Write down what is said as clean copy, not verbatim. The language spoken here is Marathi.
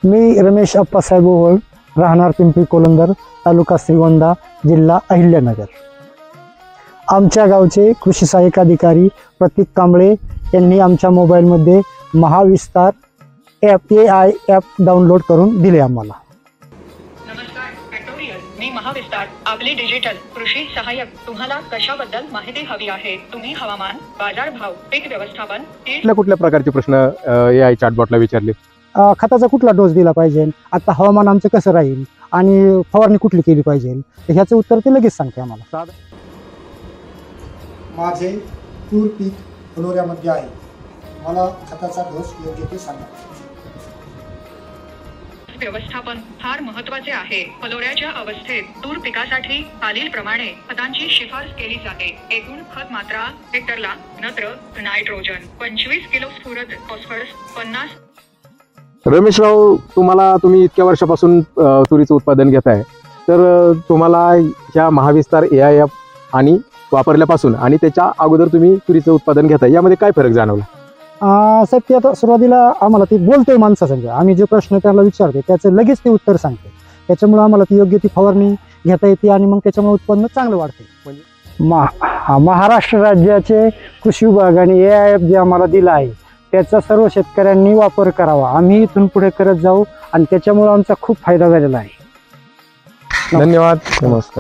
मी रमेश अप्पासाहेब ओवळ, राहणार पिंपरी कोलंदर, तालुका श्रीगोंदा, जिल्हा अहिल्यानगर। आमच्या गावचे कृषी सहाय्यक अधिकारी प्रतीक कांबळे यांनी आमच्या मोबाईलमध्ये Mahavistar app AI app download करून दिले आम्हाला। नमस्कार फॅक्टोरियल, मी महाविस्तार आपले डिजिटल कृषी सहाय्यक। तुम्हाला कशाबद्दल माहिती हवी आहे? तुम्ही हवामान, बाजारभाव, पीक व्यवस्थापन कुठल्या प्रकारचे प्रश्न AI चॅटबॉटला विचारले? खताचा कुठला डोस दिला पाहिजे, आता हवामान आमचं कसं राहील आणि फवारणी कुठली केली पाहिजे, तर ह्याचं उत्तर ते लगेच सांगते आम्हाला। माझे तूर पीक फुलोऱ्यामध्ये आहे, मला खताचा डोस योग्य ते सांगा। व्यवस्थापन फार महत्त्वाचे आहे। फलोऱ्याच्या अवस्थेत तूर पिकासाठी खालील प्रमाणे खतांची शिफारस केली जाते। एकूण खत मात्रा हेक्टरला नत्र, नायट्रोजन 25 किलो, स्फुरद, फॉस्फरस 50। रमेशराव, तुम्ही इतक्या वर्षापासून तुरीचं उत्पादन घेताय, तर तुम्हाला ह्या महाविस्तार AI ॲप आणि वापरल्यापासून आणि त्याच्या अगोदर तुम्ही तुरीचं उत्पादन घेताय, यामध्ये काय फरक जाणवला? साहेब, ते आता सुरुवातीला आम्हाला ते बोलतोय माणसासंग, आम्ही जे प्रश्न त्याला विचारते त्याचं लगेच ते उत्तर सांगते, त्याच्यामुळे आम्हाला ती योग्य ती फवारणी घेता येते आणि मग त्याच्यामुळे उत्पन्न चांगलं वाढते। म्हणजे महाराष्ट्र राज्याचे कृषी विभागाने AI ॲप जे आम्हाला दिला आहे त्याचा सर्व शेतकऱ्यांनी वापर करावा। आम्ही इथून पुढे करत जाऊ आणि त्याच्यामुळे आमचा खूप फायदा झालेला आहे। धन्यवाद, नमस्कार।